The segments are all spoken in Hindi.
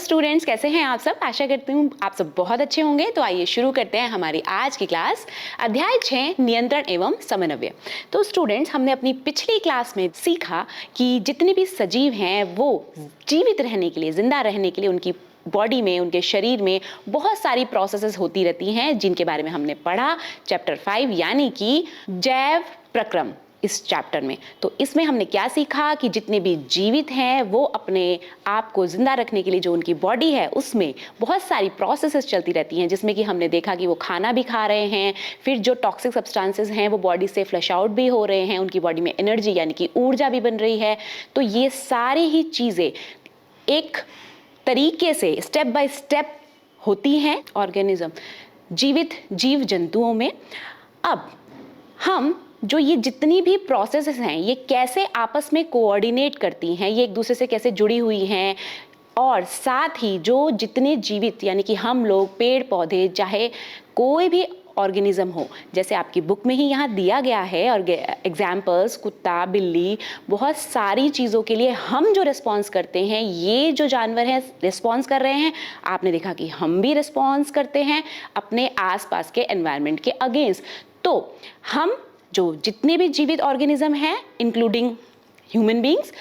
स्टूडेंट्स, कैसे हैं आप सब? आशा करती हूँ आप सब बहुत अच्छे होंगे। तो आइए शुरू करते हैं हमारी आज की क्लास। अध्याय 6 नियंत्रण एवं समन्वय। तो स्टूडेंट्स, हमने अपनी पिछली क्लास में सीखा कि जितने भी सजीव हैं वो जीवित रहने के लिए, जिंदा रहने के लिए उनकी बॉडी में, उनके शरीर में बहुत सारी प्रोसेसेस होती रहती हैं, जिनके बारे में हमने पढ़ा चैप्टर 5 यानी कि जैव प्रक्रम इस चैप्टर में। तो इसमें हमने क्या सीखा कि जितने भी जीवित हैं वो अपने आप को जिंदा रखने के लिए जो उनकी बॉडी है उसमें बहुत सारी प्रोसेसेस चलती रहती हैं, जिसमें कि हमने देखा कि वो खाना भी खा रहे हैं, फिर जो टॉक्सिक सब्सटेंसेस हैं वो बॉडी से फ्लश आउट भी हो रहे हैं, उनकी बॉडी में एनर्जी यानी कि ऊर्जा भी बन रही है। तो ये सारी ही चीज़ें एक तरीके से स्टेप बाय स्टेप होती हैं ऑर्गेनिज्म, जीवित जीव जंतुओं में। अब हम जो ये जितनी भी प्रोसेसेस हैं ये कैसे आपस में कोऑर्डिनेट करती हैं, ये एक दूसरे से कैसे जुड़ी हुई हैं, और साथ ही जो जितने जीवित यानी कि हम लोग, पेड़ पौधे, चाहे कोई भी ऑर्गेनिज्म हो, जैसे आपकी बुक में ही यहाँ दिया गया है और एग्जाम्पल्स, कुत्ता, बिल्ली, बहुत सारी चीज़ों के लिए हम जो रिस्पॉन्स करते हैं, ये जो जानवर हैं रिस्पॉन्स कर रहे हैं। आपने देखा कि हम भी रिस्पॉन्स करते हैं अपने आसपास के एनवायरनमेंट के अगेंस्ट। तो हम जो जितने भी जीवित ऑर्गेनिज्म हैं इंक्लूडिंग ह्यूमन बींग्स,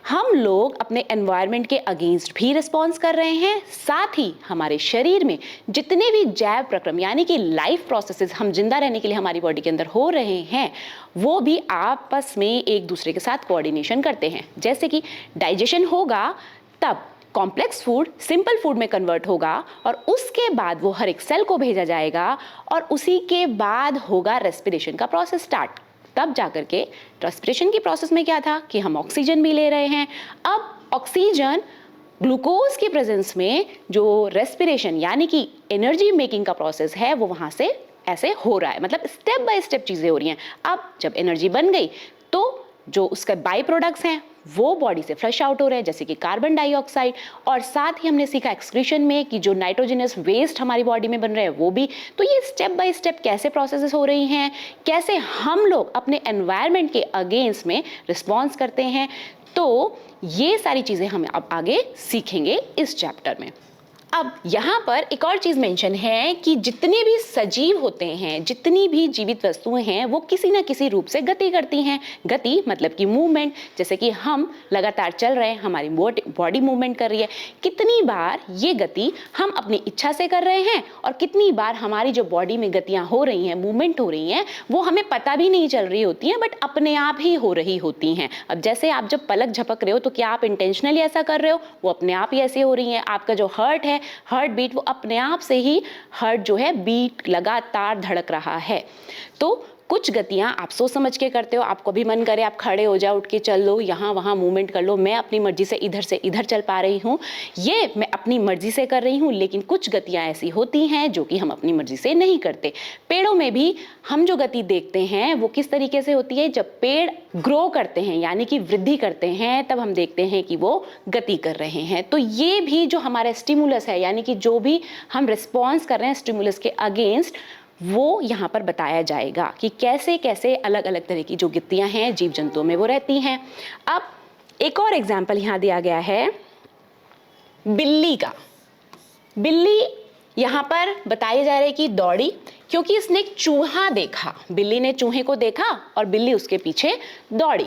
हम लोग अपने एनवायरनमेंट के अगेंस्ट भी रिस्पॉन्स कर रहे हैं। साथ ही हमारे शरीर में जितने भी जैव प्रक्रम यानी कि लाइफ प्रोसेसेस हम जिंदा रहने के लिए हमारी बॉडी के अंदर हो रहे हैं, वो भी आपस में एक दूसरे के साथ कोऑर्डिनेशन करते हैं। जैसे कि डाइजेशन होगा तब कॉम्प्लेक्स फूड सिंपल फूड में कन्वर्ट होगा और उसके बाद वो हर एक सेल को भेजा जाएगा और उसी के बाद होगा रेस्पिरेशन का प्रोसेस स्टार्ट। तब जाकर के रेस्पिरेशन की प्रोसेस में क्या था कि हम ऑक्सीजन भी ले रहे हैं। अब ऑक्सीजन ग्लूकोज के प्रेजेंस में जो रेस्पिरेशन यानी कि एनर्जी मेकिंग का प्रोसेस है वो वहाँ से ऐसे हो रहा है, मतलब स्टेप बाय स्टेप चीज़ें हो रही हैं। अब जब एनर्जी बन गई तो जो उसका बाई प्रोडक्ट्स हैं वो बॉडी से फ्लश आउट हो रहे हैं, जैसे कि कार्बन डाइऑक्साइड, और साथ ही हमने सीखा एक्सक्रीशन में कि जो नाइट्रोजनस वेस्ट हमारी बॉडी में बन रहे हैं वो भी। तो ये स्टेप बाय स्टेप कैसे प्रोसेसेस हो रही हैं, कैसे हम लोग अपने एनवायरनमेंट के अगेंस्ट में रिस्पॉन्स करते हैं, तो ये सारी चीज़ें हम अब आगे सीखेंगे इस चैप्टर में। अब यहाँ पर एक और चीज़ मेंशन है कि जितने भी सजीव होते हैं, जितनी भी जीवित वस्तुएं हैं, वो किसी न किसी रूप से गति करती हैं। गति मतलब कि मूवमेंट, जैसे कि हम लगातार चल रहे हैं, हमारी बॉडी मूवमेंट कर रही है। कितनी बार ये गति हम अपनी इच्छा से कर रहे हैं और कितनी बार हमारी जो बॉडी में गतियाँ हो रही हैं, मूवमेंट हो रही हैं, वो हमें पता भी नहीं चल रही होती हैं, बट अपने आप ही हो रही होती हैं। अब जैसे आप जब पलक झपक रहे हो तो क्या आप इंटेंशनली ऐसा कर रहे हो? वो अपने आप ही ऐसे हो रही हैं। आपका जो हार्ट है, हार्ट बीट, वो अपने आप से ही हार्ट जो है बीट लगातार धड़क रहा है। तो कुछ गतियां आप सोच समझ के करते हो, आपको भी मन करे आप खड़े हो जाओ, उठ के चल लो, यहाँ वहाँ मूवमेंट कर लो। मैं अपनी मर्जी से इधर चल पा रही हूँ, ये मैं अपनी मर्जी से कर रही हूँ। लेकिन कुछ गतियां ऐसी होती हैं जो कि हम अपनी मर्जी से नहीं करते। पेड़ों में भी हम जो गति देखते हैं वो किस तरीके से होती है? जब पेड़ ग्रो करते हैं यानी कि वृद्धि करते हैं, तब हम देखते हैं कि वो गति कर रहे हैं। तो ये भी जो हमारा स्टिमुलस है यानी कि जो भी हम रिस्पॉन्स कर रहे हैं स्टिमुलस के अगेंस्ट, वो यहाँ पर बताया जाएगा कि कैसे कैसे अलग अलग तरह की जो गतियाँ हैं जीव जंतुओं में वो रहती हैं। अब एक और एग्जाम्पल यहाँ दिया गया है बिल्ली का। बिल्ली यहाँ पर बताया जा रहा है कि दौड़ी क्योंकि इसने एक चूहा देखा। बिल्ली ने चूहे को देखा और बिल्ली उसके पीछे दौड़ी।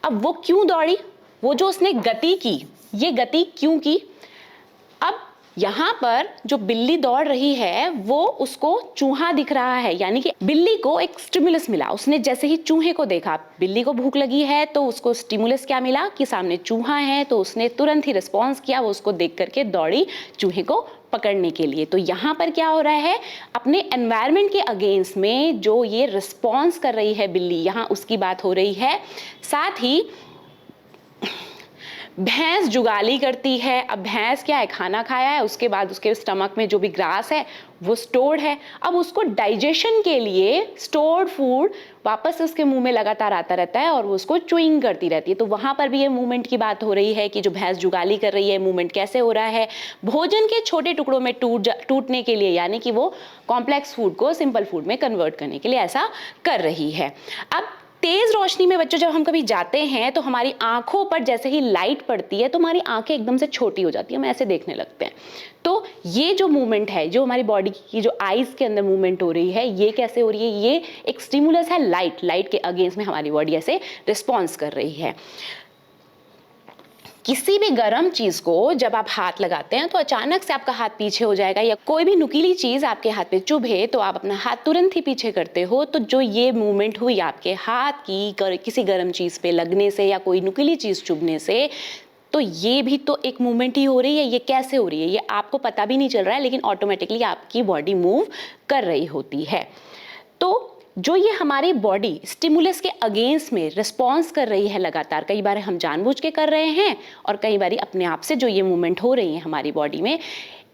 अब वो क्यों दौड़ी? वो जो उसने गति की, ये गति क्यों की? अब यहाँ पर जो बिल्ली दौड़ रही है वो उसको चूहा दिख रहा है, यानी कि बिल्ली को एक स्टिमुलस मिला। उसने जैसे ही चूहे को देखा, बिल्ली को भूख लगी है तो उसको स्टिमुलस क्या मिला कि सामने चूहा है, तो उसने तुरंत ही रिस्पॉन्स किया, वो उसको देख करके दौड़ी चूहे को पकड़ने के लिए। तो यहाँ पर क्या हो रहा है? अपने एनवायरनमेंट के अगेंस्ट में जो ये रिस्पॉन्स कर रही है बिल्ली, यहाँ उसकी बात हो रही है। साथ ही भैंस जुगाली करती है। अब भैंस क्या है, खाना खाया है, उसके बाद उसके स्टमक में जो भी ग्रास है वो स्टोर्ड है। अब उसको डाइजेशन के लिए स्टोर्ड फूड वापस उसके मुंह में लगातार आता रहता है और वो उसको च्यूइंग करती रहती है। तो वहाँ पर भी ये मूवमेंट की बात हो रही है कि जो भैंस जुगाली कर रही है, मूवमेंट कैसे हो रहा है? भोजन के छोटे टुकड़ों में टूटने के लिए, यानी कि वो कॉम्प्लेक्स फूड को सिंपल फूड में कन्वर्ट करने के लिए ऐसा कर रही है। अब तेज रोशनी में बच्चों जब हम कभी जाते हैं तो हमारी आंखों पर जैसे ही लाइट पड़ती है तो हमारी आंखें एकदम से छोटी हो जाती है, हम ऐसे देखने लगते हैं। तो ये जो मूवमेंट है, जो हमारी बॉडी की जो आईज के अंदर मूवमेंट हो रही है, ये कैसे हो रही है? ये एक स्टिमुलस है, लाइट के अगेंस्ट में हमारी बॉडी ऐसे रिस्पॉन्स कर रही है। किसी भी गर्म चीज को जब आप हाथ लगाते हैं तो अचानक से आपका हाथ पीछे हो जाएगा, या कोई भी नुकीली चीज आपके हाथ पे चुभे तो आप अपना हाथ तुरंत ही पीछे करते हो। तो जो ये मूवमेंट हुई आपके हाथ की किसी गर्म चीज पे लगने से या कोई नुकीली चीज चुभने से, तो ये भी तो एक मूवमेंट ही हो रही है। ये कैसे हो रही है? ये आपको पता भी नहीं चल रहा है, लेकिन ऑटोमेटिकली आपकी बॉडी मूव कर रही होती है। तो जो ये हमारी बॉडी स्टिमुलस के अगेंस्ट में रिस्पॉन्स कर रही है लगातार, कई बार हम जानबूझ के कर रहे हैं और कई बार अपने आप से जो ये मूवमेंट हो रही है हमारी बॉडी में,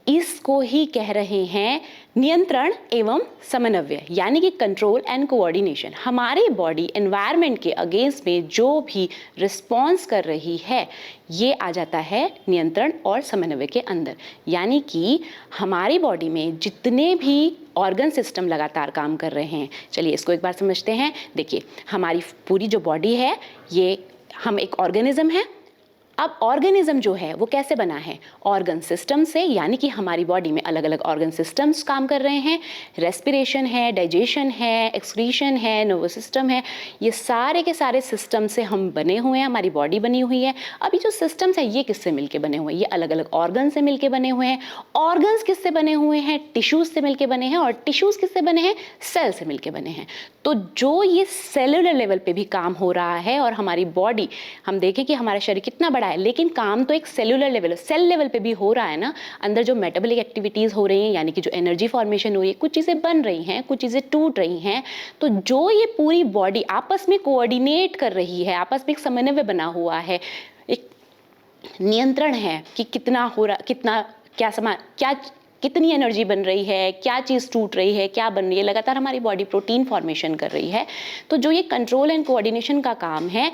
इसको ही कह रहे हैं नियंत्रण एवं समन्वय, यानी कि कंट्रोल एंड कोऑर्डिनेशन। हमारी बॉडी एनवायरनमेंट के अगेंस्ट में जो भी रिस्पॉन्स कर रही है, ये आ जाता है नियंत्रण और समन्वय के अंदर। यानी कि हमारी बॉडी में जितने भी ऑर्गन सिस्टम लगातार काम कर रहे हैं, चलिए इसको एक बार समझते हैं। देखिए, हमारी पूरी जो बॉडी है, ये हम एक ऑर्गेनिज्म है। अब ऑर्गेनिज्म जो है वो कैसे बना है? ऑर्गन सिस्टम से, यानी कि हमारी बॉडी में अलग अलग ऑर्गन सिस्टम्स काम कर रहे हैं। रेस्पिरेशन है, डाइजेशन है, एक्सक्रीशन है, नर्वस सिस्टम है, ये सारे के सारे सिस्टम से हम बने हुए हैं, हमारी बॉडी बनी हुई है। अब ये जो सिस्टम्स है ये किससे मिलके बने हुए हैं? ये अलग अलग ऑर्गन से मिलके बने हुए हैं। ऑर्गन्स किससे बने हुए हैं? टिश्यूज से मिलके बने हैं। और टिश्यूज किससे बने हैं? सेल से मिलके बने हैं। तो जो ये सेलुलर लेवल पे भी काम हो रहा है, और हमारी बॉडी, हम देखें कि हमारा शरीर कितना बड़ा है, लेकिन काम तो एक सेलुलर लेवल, सेल लेवल पे भी हो रहा है ना। अंदर जो मेटाबॉलिक एक्टिविटीज हो रही हैं, यानी कि जो एनर्जी फॉर्मेशन हो रही है, कुछ चीजें बन रही हैं, कुछ चीजें टूट रही हैं। तो जो ये पूरी बॉडी आपस में कोऑर्डिनेट कर रही है, आपस में एक समन्वय बना हुआ है, एक नियंत्रण है कि कितना हो रहा, कितना क्या कितनी एनर्जी बन रही है, क्या चीज़ टूट रही है, क्या बन रही है, लगातार हमारी बॉडी प्रोटीन फॉर्मेशन कर रही है। तो जो ये कंट्रोल एंड कोऑर्डिनेशन का काम है,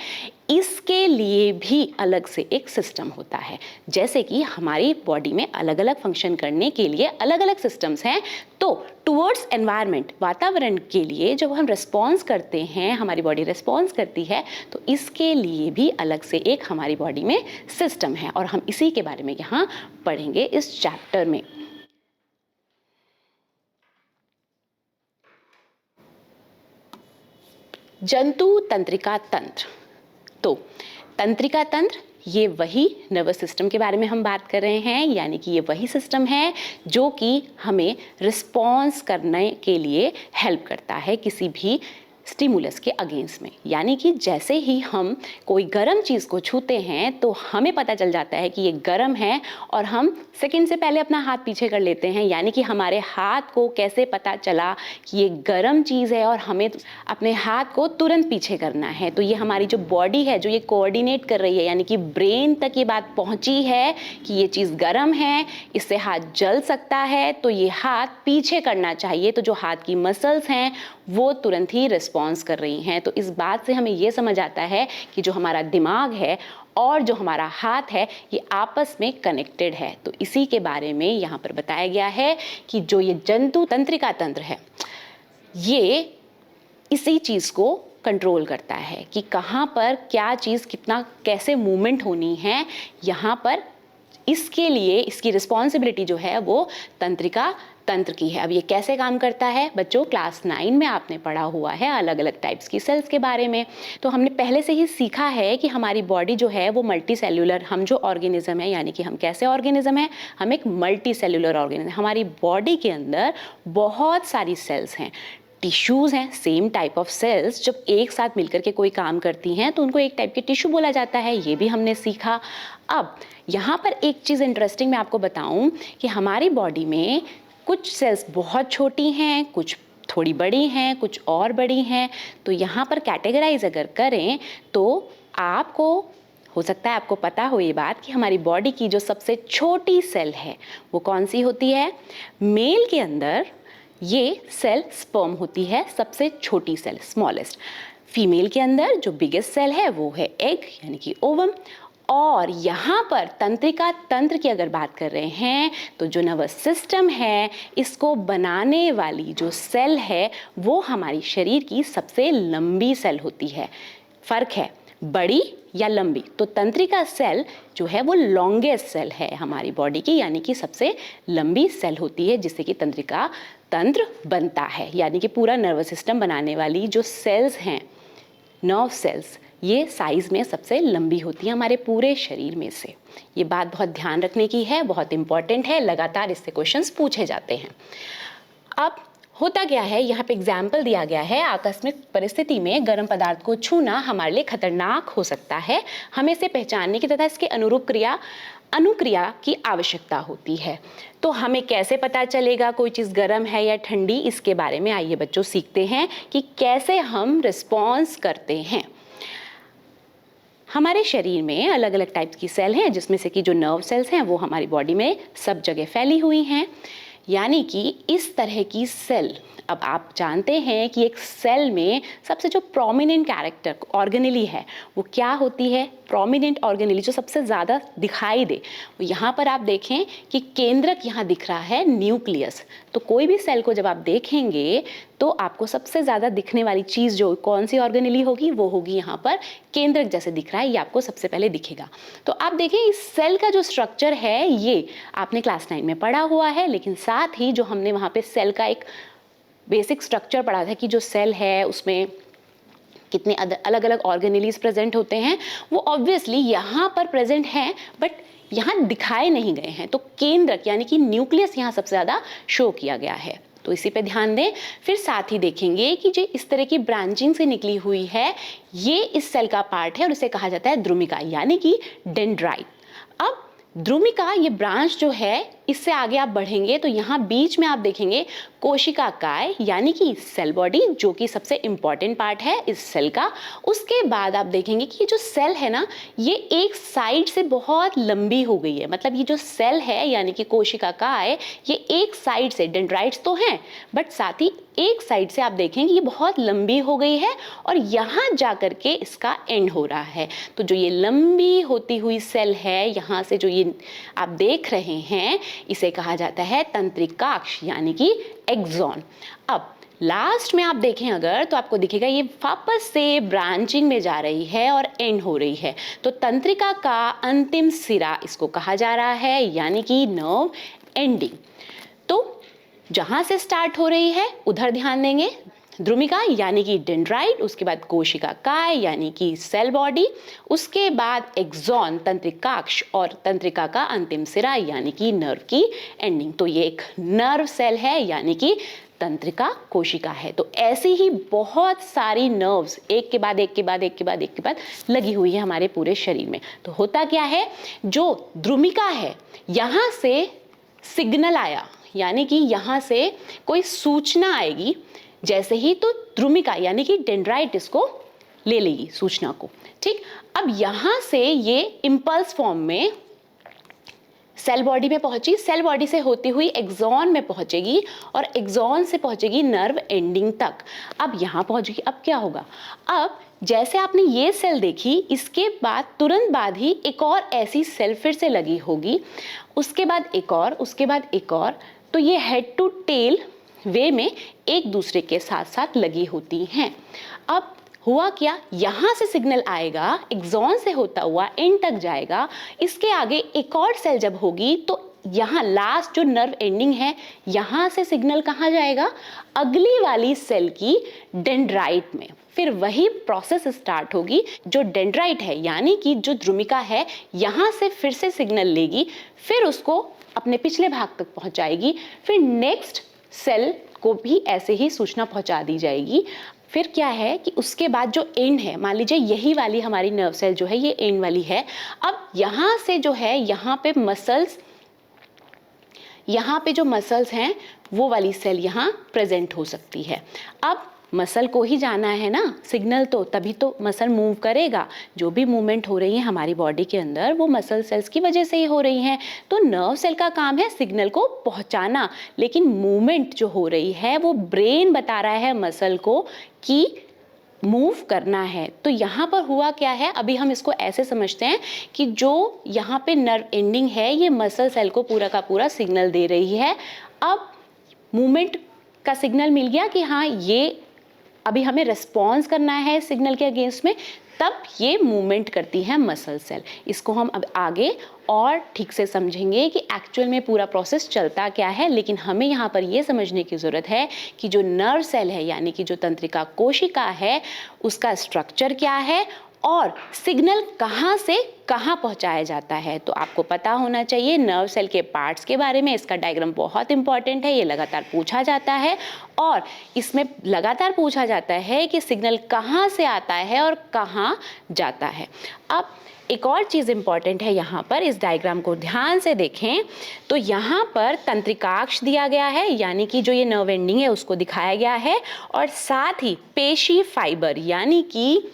इसके लिए भी अलग से एक सिस्टम होता है। जैसे कि हमारी बॉडी में अलग अलग फंक्शन करने के लिए अलग अलग सिस्टम्स हैं, तो टुवर्ड्स एनवायरनमेंट, वातावरण के लिए जब हम रिस्पॉन्स करते हैं, हमारी बॉडी रिस्पॉन्स करती है, तो इसके लिए भी अलग से एक हमारी बॉडी में सिस्टम है। और हम इसी के बारे में यहाँ पढ़ेंगे इस चैप्टर में। जंतु तंत्रिका तंत्र। तो तंत्रिका तंत्र, ये वही नर्वस सिस्टम के बारे में हम बात कर रहे हैं, यानी कि ये वही सिस्टम है जो कि हमें रिस्पॉन्स करने के लिए हेल्प करता है किसी भी स्टिमुलस के अगेंस्ट में। यानी कि जैसे ही हम कोई गर्म चीज़ को छूते हैं तो हमें पता चल जाता है कि ये गर्म है, और हम सेकंड से पहले अपना हाथ पीछे कर लेते हैं। यानी कि हमारे हाथ को कैसे पता चला कि ये गर्म चीज़ है और हमें अपने हाथ को तुरंत पीछे करना है। तो ये हमारी जो बॉडी है जो ये कोऑर्डिनेट कर रही है, यानी कि ब्रेन तक ये बात पहुंची है कि ये चीज़ गर्म है, इससे हाथ जल सकता है, तो ये हाथ पीछे करना चाहिए। तो जो हाथ की मसल्स हैं वो तुरंत ही रिस्पॉन्स कर रही हैं। तो इस बात से हमें ये समझ आता है कि जो हमारा दिमाग है और जो हमारा हाथ है ये आपस में कनेक्टेड है। तो इसी के बारे में यहाँ पर बताया गया है कि जो ये जंतु तंत्रिका तंत्र है, ये इसी चीज़ को कंट्रोल करता है कि कहाँ पर क्या चीज़ कितना कैसे मूवमेंट होनी है। यहाँ पर इसके लिए इसकी रिस्पॉन्सिबिलिटी जो है वो तंत्रिका तंत्र की है। अब ये कैसे काम करता है बच्चों, क्लास 9 में आपने पढ़ा हुआ है अलग अलग टाइप्स की सेल्स के बारे में। तो हमने पहले से ही सीखा है कि हमारी बॉडी जो है वो मल्टी सेल्यूलर, हम जो ऑर्गेनिज्म है, यानी कि हम कैसे ऑर्गेनिज्म है, हम एक मल्टी सेल्यूलर ऑर्गेनिज्म। हमारी बॉडी के अंदर बहुत सारी सेल्स हैं, टिश्यूज़ हैं, सेम टाइप ऑफ सेल्स जब एक साथ मिलकर के कोई काम करती हैं तो उनको एक टाइप के टिश्यू बोला जाता है। ये भी हमने सीखा। अब यहाँ पर एक चीज़ इंटरेस्टिंग मैं आपको बताऊँ कि हमारी बॉडी में कुछ सेल्स बहुत छोटी हैं, कुछ थोड़ी बड़ी हैं, कुछ और बड़ी हैं। तो यहाँ पर कैटेगराइज अगर करें तो आपको हो सकता है आपको पता हो ये बात कि हमारी बॉडी की जो सबसे छोटी सेल है वो कौन सी होती है। मेल के अंदर ये सेल स्पर्म होती है, सबसे छोटी सेल, स्मॉलेस्ट। फीमेल के अंदर जो बिगेस्ट सेल है वो है एग, यानी कि ओवम। और यहाँ पर तंत्रिका तंत्र की अगर बात कर रहे हैं तो जो नर्वस सिस्टम है इसको बनाने वाली जो सेल है वो हमारी शरीर की सबसे लंबी सेल होती है। फर्क है बड़ी या लंबी, तो तंत्रिका सेल जो है वो लॉन्गेस्ट सेल है हमारी बॉडी की, यानी कि सबसे लंबी सेल होती है जिससे कि तंत्रिका तंत्र बनता है। यानी कि पूरा नर्वस सिस्टम बनाने वाली जो सेल्स हैं, नर्व सेल्स, ये साइज में सबसे लंबी होती है हमारे पूरे शरीर में से। ये बात बहुत ध्यान रखने की है, बहुत इंपॉर्टेंट है, लगातार इससे क्वेश्चंस पूछे जाते हैं। अब होता क्या है, यहाँ पे एग्जाम्पल दिया गया है, आकस्मिक परिस्थिति में गर्म पदार्थ को छूना हमारे लिए खतरनाक हो सकता है। हमें इसे पहचानने की तथा इसके अनुरूप अनुक्रिया की आवश्यकता होती है। तो हमें कैसे पता चलेगा कोई चीज़ गर्म है या ठंडी, इसके बारे में आइए बच्चों सीखते हैं कि कैसे हम रिस्पॉन्स करते हैं। हमारे शरीर में अलग अलग टाइप्स की सेल हैं, जिसमें से कि जो नर्व सेल्स हैं वो हमारी बॉडी में सब जगह फैली हुई हैं। यानी कि इस तरह की सेल, अब आप जानते हैं कि एक सेल में सबसे जो प्रोमिनेंट कैरेक्टर ऑर्गेनेली है वो क्या होती है, प्रोमिनेंट ऑर्गेनेली जो सबसे ज़्यादा दिखाई दे। यहाँ पर आप देखें कि केंद्रक यहाँ दिख रहा है न्यूक्लियस। तो कोई भी सेल को जब आप देखेंगे तो आपको सबसे ज़्यादा दिखने वाली चीज़ जो कौन सी ऑर्गेनेली होगी, वो होगी यहाँ पर केंद्रक जैसे दिख रहा है, ये आपको सबसे पहले दिखेगा। तो आप देखें इस सेल का जो स्ट्रक्चर है ये आपने क्लास 9 में पढ़ा हुआ है, लेकिन साथ ही जो हमने वहाँ पे सेल का एक बेसिक स्ट्रक्चर पढ़ा था कि जो सेल है उसमें कितने अलग अलग ऑर्गेनेलीज प्रेजेंट होते हैं, वो ऑब्वियसली यहाँ पर प्रेजेंट हैं बट यहाँ दिखाए नहीं गए हैं। तो केंद्रक यानी कि न्यूक्लियस यहाँ सबसे ज़्यादा शो किया गया है, तो इसी पे ध्यान दें। फिर साथ ही देखेंगे कि जो इस तरह की ब्रांचिंग से निकली हुई है ये इस सेल का पार्ट है और इसे कहा जाता है द्रुमिका यानी कि डेंड्राइट। अब द्रुमिका ये ब्रांच जो है, इससे आगे आप बढ़ेंगे तो यहाँ बीच में आप देखेंगे कोशिका काय यानी कि सेल बॉडी, जो कि सबसे इंपॉर्टेंट पार्ट है इस सेल का। उसके बाद आप देखेंगे कि जो सेल है ना ये एक साइड से बहुत लंबी हो गई है। मतलब ये जो सेल है यानी कि कोशिका काय, ये एक साइड से, डेंड्राइट्स तो हैं बट साथ ही एक साइड से आप देखेंगे ये बहुत लंबी हो गई है और यहाँ जा कर के इसका एंड हो रहा है। तो जो ये लंबी होती हुई सेल है, यहाँ से जो ये आप देख रहे हैं, इसे कहा जाता है तंत्रिकाक्ष यानी कि एक्सॉन। अब लास्ट में आप देखें अगर तो आपको दिखेगा ये वापस से ब्रांचिंग में जा रही है और एंड हो रही है। तो तंत्रिका का अंतिम सिरा इसको कहा जा रहा है यानी कि नर्व एंडिंग। तो जहां से स्टार्ट हो रही है उधर ध्यान देंगे, द्रुमिका यानी कि डेंड्राइट, उसके बाद कोशिका काय यानी कि सेल बॉडी, उसके बाद एक्सॉन तंत्रिकाक्ष और तंत्रिका का अंतिम सिरा यानी कि नर्व की एंडिंग। तो ये एक नर्व सेल है यानी कि तंत्रिका कोशिका है। तो ऐसी ही बहुत सारी नर्व्स एक के बाद एक के बाद एक के बाद एक के बाद लगी हुई है हमारे पूरे शरीर में। तो होता क्या है, जो द्रुमिका है यहाँ से सिग्नल आया यानी कि यहाँ से कोई सूचना आएगी जैसे ही, तो द्रुमिका यानी कि डेंड्राइट इसको ले लेगी सूचना को। ठीक, अब यहाँ से ये इम्पल्स फॉर्म में सेल बॉडी में पहुंची, सेल बॉडी से होती हुई एक्सॉन में पहुंचेगी और एक्सॉन से पहुंचेगी नर्व एंडिंग तक। अब यहाँ पहुंचेगी, अब क्या होगा, अब जैसे आपने ये सेल देखी, इसके बाद तुरंत बाद ही एक और ऐसी सेल फिर से लगी होगी, उसके बाद एक और, उसके बाद एक और। तो ये हेड टू टेल वे में एक दूसरे के साथ साथ लगी होती हैं। अब हुआ क्या, यहाँ से सिग्नल आएगा, एक्सॉन से होता हुआ एंड तक जाएगा, इसके आगे एक और सेल जब होगी तो यहाँ लास्ट जो नर्व एंडिंग है, यहाँ से सिग्नल कहाँ जाएगा, अगली वाली सेल की डेंड्राइट में। फिर वही प्रोसेस स्टार्ट होगी, जो डेंड्राइट है यानी कि जो द्रुमिका है, यहाँ से फिर से सिग्नल लेगी, फिर उसको अपने पिछले भाग तक पहुँचाएगी, फिर नेक्स्ट सेल को भी ऐसे ही सूचना पहुँचा दी जाएगी। फिर क्या है कि उसके बाद जो एंड है, मान लीजिए यही वाली हमारी नर्व सेल जो है ये एंड वाली है। अब यहाँ से जो है, यहाँ पे मसल्स, यहाँ पे जो मसल्स हैं वो वाली सेल यहाँ प्रेजेंट हो सकती है। अब मसल को ही जाना है ना सिग्नल, तो तभी तो मसल मूव करेगा। जो भी मूवमेंट हो रही है हमारी बॉडी के अंदर वो मसल सेल्स की वजह से ही हो रही हैं। तो नर्व सेल का काम है सिग्नल को पहुंचाना, लेकिन मूवमेंट जो हो रही है वो ब्रेन बता रहा है मसल को कि मूव करना है। तो यहाँ पर हुआ क्या है, अभी हम इसको ऐसे समझते हैं कि जो यहाँ पे नर्व एंडिंग है ये मसल सेल को पूरा का पूरा सिग्नल दे रही है। अब मूवमेंट का सिग्नल मिल गया कि हाँ ये अभी हमें रिस्पॉन्स करना है सिग्नल के अगेंस्ट में, तब ये मूवमेंट करती है मसल सेल। इसको हम अब आगे और ठीक से समझेंगे कि एक्चुअल में पूरा प्रोसेस चलता क्या है, लेकिन हमें यहाँ पर ये समझने की ज़रूरत है कि जो नर्व सेल है यानी कि जो तंत्रिका कोशिका है उसका स्ट्रक्चर क्या है और सिग्नल कहाँ से कहाँ पहुँचाया जाता है। तो आपको पता होना चाहिए नर्व सेल के पार्ट्स के बारे में। इसका डायग्राम बहुत इंपॉर्टेंट है, ये लगातार पूछा जाता है और इसमें लगातार पूछा जाता है कि सिग्नल कहाँ से आता है और कहाँ जाता है। अब एक और चीज़ इंपॉर्टेंट है यहाँ पर, इस डायग्राम को ध्यान से देखें तो यहाँ पर तंत्रिकाक्ष दिया गया है यानी कि जो ये नर्व एंडिंग है उसको दिखाया गया है, और साथ ही पेशी फाइबर यानी कि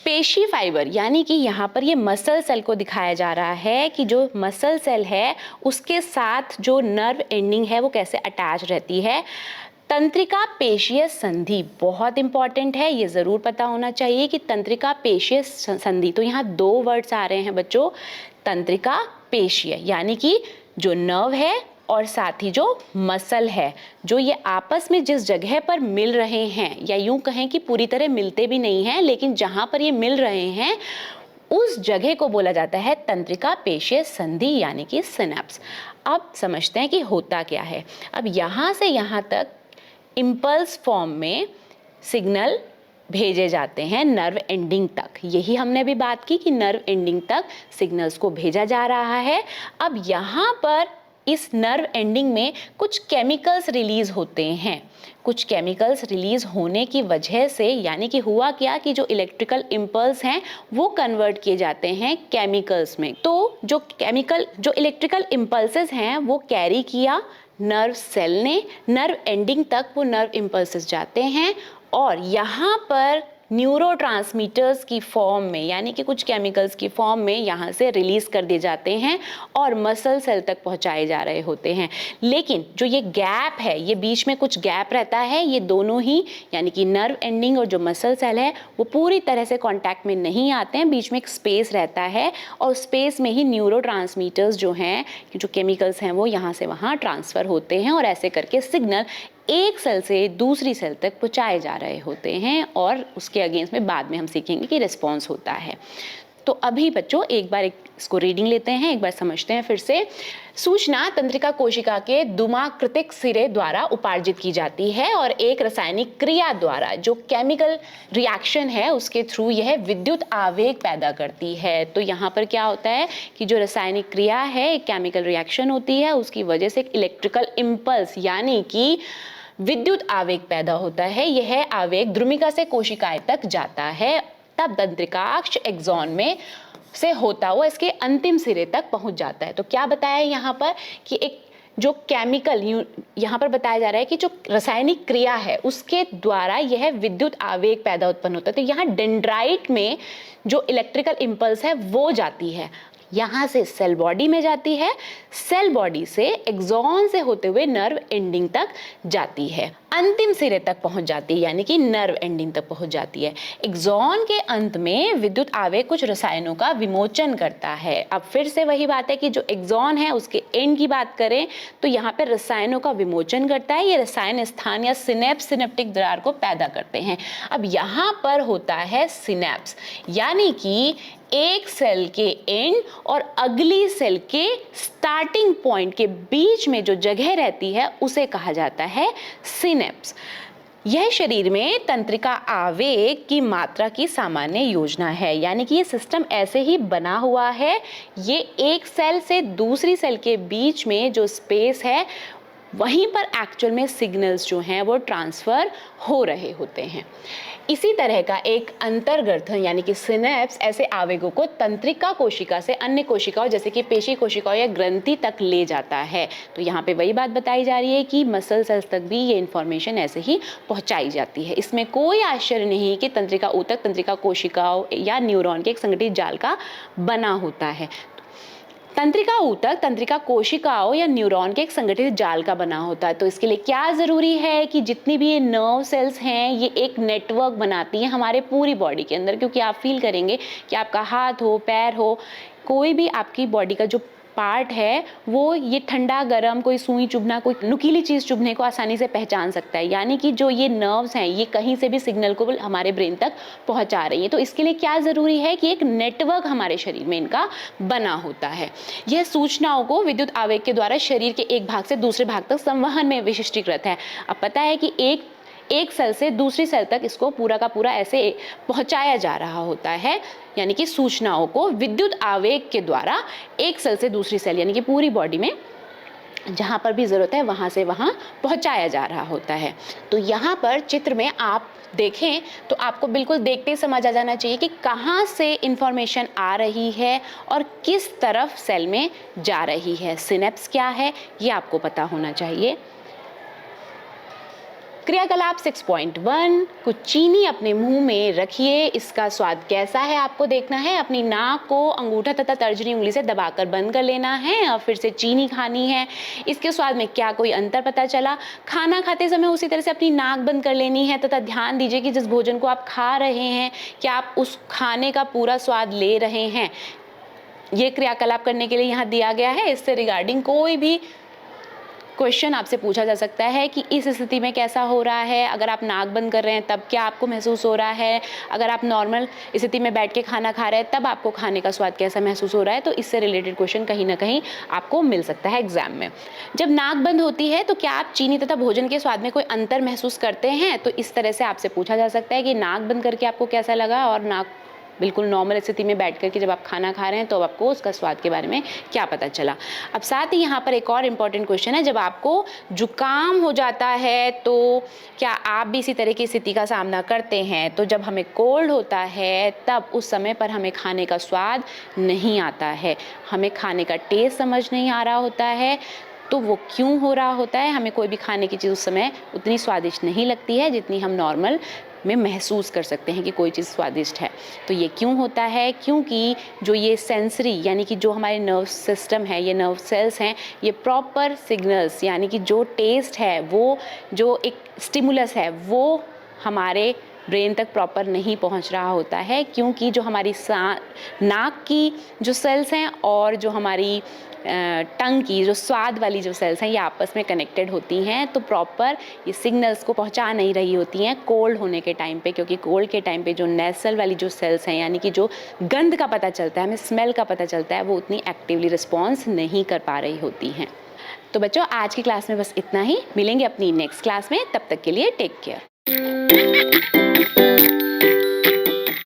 पेशी फाइबर यानी कि यहाँ पर ये मसल सेल को दिखाया जा रहा है कि जो मसल सेल है उसके साथ जो नर्व एंडिंग है वो कैसे अटैच रहती है। तंत्रिका पेशीय संधि बहुत इंपॉर्टेंट है, ये ज़रूर पता होना चाहिए कि तंत्रिका पेशीय संधि, तो यहाँ दो वर्ड्स आ रहे हैं बच्चों, तंत्रिका पेशीय यानी कि जो नर्व है और साथ ही जो मसल है, जो ये आपस में जिस जगह पर मिल रहे हैं, या यूं कहें कि पूरी तरह मिलते भी नहीं हैं लेकिन जहां पर ये मिल रहे हैं उस जगह को बोला जाता है तंत्रिका पेशीय संधि यानी कि सिनेप्स। अब समझते हैं कि होता क्या है। अब यहाँ से यहाँ तक इम्पल्स फॉर्म में सिग्नल भेजे जाते हैं नर्व एंडिंग तक। यही हमने भी बात की कि नर्व एंडिंग तक सिग्नल्स को भेजा जा रहा है। अब यहाँ पर इस नर्व एंडिंग में कुछ केमिकल्स रिलीज होते हैं। कुछ केमिकल्स रिलीज होने की वजह से यानी कि हुआ क्या कि जो इलेक्ट्रिकल इम्पल्स हैं वो कन्वर्ट किए जाते हैं केमिकल्स में। तो जो इलेक्ट्रिकल इम्पल्सेस हैं वो कैरी किया नर्व सेल ने, नर्व एंडिंग तक वो नर्व इम्पल्सेस जाते हैं और यहाँ पर न्यूरोट्रांसमीटर्स की फॉर्म में यानी कि कुछ केमिकल्स की फॉर्म में यहाँ से रिलीज कर दिए जाते हैं और मसल सेल तक पहुँचाए जा रहे होते हैं। लेकिन जो ये गैप है, ये बीच में कुछ गैप रहता है, ये दोनों ही यानी कि नर्व एंडिंग और जो मसल सेल है वो पूरी तरह से कांटेक्ट में नहीं आते हैं, बीच में एक स्पेस रहता है और स्पेस में ही न्यूरोट्रांसमीटर्स जो हैं, जो केमिकल्स हैं वो यहाँ से वहाँ ट्रांसफ़र होते हैं और ऐसे करके सिग्नल एक सेल से दूसरी सेल तक पहुँचाए जा रहे होते हैं और उसके अगेंस्ट में बाद में हम सीखेंगे कि रिस्पॉन्स होता है। तो अभी बच्चों एक बार इसको रीडिंग लेते हैं, एक बार समझते हैं फिर से। सूचना तंत्रिका कोशिका के दुमाकृतिक सिरे द्वारा उपार्जित की जाती है और एक रासायनिक क्रिया द्वारा जो केमिकल रिएक्शन है उसके थ्रू यह विद्युत आवेग पैदा करती है। तो यहाँ पर क्या होता है कि जो रासायनिक क्रिया है, एक केमिकल रिएक्शन होती है, उसकी वजह से एक इलेक्ट्रिकल इम्पल्स यानी कि विद्युत आवेग पैदा होता है। यह आवेग द्रुमिका से कोशिकाएं तक जाता है, तब तंत्रिकाक्ष एक्सॉन में से होता हुआ इसके अंतिम सिरे तक पहुंच जाता है। तो क्या बताया यहाँ पर कि एक जो केमिकल यहाँ पर बताया जा रहा है कि जो रासायनिक क्रिया है उसके द्वारा यह विद्युत आवेग पैदा उत्पन्न होता है। तो यहाँ डेंड्राइट में जो इलेक्ट्रिकल इम्पल्स है वो जाती है, यहाँ से सेल बॉडी में जाती है, सेल बॉडी से एक्सॉन से होते हुए नर्व एंडिंग तक जाती है, अंतिम सिरे तक पहुंच जाती है यानी कि नर्व एंडिंग तक पहुंच जाती है। एक्सॉन के अंत में विद्युत आवेग कुछ रसायनों का विमोचन करता है। अब फिर से वही बात है कि जो एक्सॉन है उसके एंड की बात करें तो यहाँ पे रसायनों का विमोचन करता है। ये रसायन स्थान या सिनेप्स सिनेप्टिक दरार को पैदा करते हैं। अब यहाँ पर होता है सिनेप्स यानी कि एक सेल के एंड और अगली सेल के स्टार्टिंग पॉइंट के बीच में जो जगह रहती है उसे कहा जाता है सिनेप्स। यह शरीर में तंत्रिका आवेग की मात्रा की सामान्य योजना है यानी कि ये सिस्टम ऐसे ही बना हुआ है। ये एक सेल से दूसरी सेल के बीच में जो स्पेस है वहीं पर एक्चुअल में सिग्नल्स जो हैं वो ट्रांसफ़र हो रहे होते हैं। इसी तरह का एक अंतर्ग्रथन यानी कि सिनेप्स ऐसे आवेगों को तंत्रिका कोशिका से अन्य कोशिकाओं जैसे कि पेशी कोशिकाओं या ग्रंथि तक ले जाता है। तो यहाँ पे वही बात बताई जा रही है कि मसल सेल्स तक भी ये इन्फॉर्मेशन ऐसे ही पहुँचाई जाती है। इसमें कोई आश्चर्य नहीं कि तंत्रिका ऊतक तंत्रिका कोशिकाओं या न्यूरॉन के एक संगठित जाल का बना होता है। तंत्रिका ऊतक तंत्रिका कोशिकाओं या न्यूरॉन के एक संगठित जाल का बना होता है। तो इसके लिए क्या ज़रूरी है कि जितनी भी ये नर्व सेल्स हैं ये एक नेटवर्क बनाती हैं हमारे पूरी बॉडी के अंदर, क्योंकि आप फील करेंगे कि आपका हाथ हो, पैर हो, कोई भी आपकी बॉडी का जो पार्ट है वो ये ठंडा गरम, कोई सुई चुभना, कोई नुकीली चीज़ चुभने को आसानी से पहचान सकता है। यानी कि जो ये नर्व्स हैं ये कहीं से भी सिग्नल को हमारे ब्रेन तक पहुंचा रही है। तो इसके लिए क्या ज़रूरी है कि एक नेटवर्क हमारे शरीर में इनका बना होता है। यह सूचनाओं को विद्युत आवेग के द्वारा शरीर के एक भाग से दूसरे भाग तक संवहन में विशिष्टीकृत है। अब पता है कि एक सेल से दूसरी सेल तक इसको पूरा का पूरा ऐसे पहुंचाया जा रहा होता है, यानी कि सूचनाओं को विद्युत आवेग के द्वारा एक सेल से दूसरी सेल यानी कि पूरी बॉडी में जहां पर भी जरूरत है वहां से वहां पहुंचाया जा रहा होता है। तो यहाँ पर चित्र में आप देखें तो आपको बिल्कुल देखते ही समझ आ जाना चाहिए कि कहाँ से इंफॉर्मेशन आ रही है और किस तरफ सेल में जा रही है। सिनेप्स क्या है ये आपको पता होना चाहिए। क्रियाकलाप 6.1, कुछ चीनी अपने मुंह में रखिए, इसका स्वाद कैसा है आपको देखना है। अपनी नाक को अंगूठा तथा तर्जनी उंगली से दबाकर बंद कर लेना है और फिर से चीनी खानी है। इसके स्वाद में क्या कोई अंतर पता चला? खाना खाते समय उसी तरह से अपनी नाक बंद कर लेनी है तथा ध्यान दीजिए कि जिस भोजन को आप खा रहे हैं क्या आप उस खाने का पूरा स्वाद ले रहे हैं। ये क्रियाकलाप करने के लिए यहाँ दिया गया है। इससे रिगार्डिंग कोई भी क्वेश्चन आपसे पूछा जा सकता है कि इस स्थिति में कैसा हो रहा है। अगर आप नाक बंद कर रहे हैं तब क्या आपको महसूस हो रहा है, अगर आप नॉर्मल स्थिति में बैठ के खाना खा रहे हैं तब आपको खाने का स्वाद कैसा महसूस हो रहा है। तो इससे रिलेटेड क्वेश्चन कहीं ना कहीं आपको मिल सकता है एग्जाम में। जब नाक बंद होती है तो क्या आप चीनी तथा भोजन के स्वाद में कोई अंतर महसूस करते हैं? तो इस तरह से आपसे पूछा जा सकता है कि नाक बंद करके आपको कैसा लगा और नाक बिल्कुल नॉर्मल स्थिति में बैठ करके जब आप खाना खा रहे हैं तो आपको उसका स्वाद के बारे में क्या पता चला। अब साथ ही यहाँ पर एक और इम्पॉर्टेंट क्वेश्चन है, जब आपको जुकाम हो जाता है तो क्या आप भी इसी तरह की स्थिति का सामना करते हैं? तो जब हमें कोल्ड होता है तब उस समय पर हमें खाने का स्वाद नहीं आता है, हमें खाने का टेस्ट समझ नहीं आ रहा होता है। तो वो क्यों हो रहा होता है? हमें कोई भी खाने की चीज़ उस समय उतनी स्वादिष्ट नहीं लगती है जितनी हम नॉर्मल में महसूस कर सकते हैं कि कोई चीज़ स्वादिष्ट है। तो ये क्यों होता है? क्योंकि जो ये सेंसरी यानी कि जो हमारे नर्व सिस्टम है, ये नर्व सेल्स हैं, ये प्रॉपर सिग्नल्स यानी कि जो टेस्ट है, वो जो एक स्टिमुलस है, वो हमारे ब्रेन तक प्रॉपर नहीं पहुंच रहा होता है। क्योंकि जो हमारी नाक की जो सेल्स हैं और जो हमारी टंग की जो स्वाद वाली जो सेल्स हैं ये आपस में कनेक्टेड होती हैं, तो प्रॉपर ये सिग्नल्स को पहुंचा नहीं रही होती हैं कोल्ड होने के टाइम पे। क्योंकि कोल्ड के टाइम पे जो नेसल वाली जो सेल्स हैं यानी कि जो गंध का पता चलता है, हमें स्मेल का पता चलता है, वो उतनी एक्टिवली रिस्पॉन्स नहीं कर पा रही होती हैं। तो बच्चों आज की क्लास में बस इतना ही। मिलेंगे अपनी नेक्स्ट क्लास में, तब तक के लिए टेक केयर।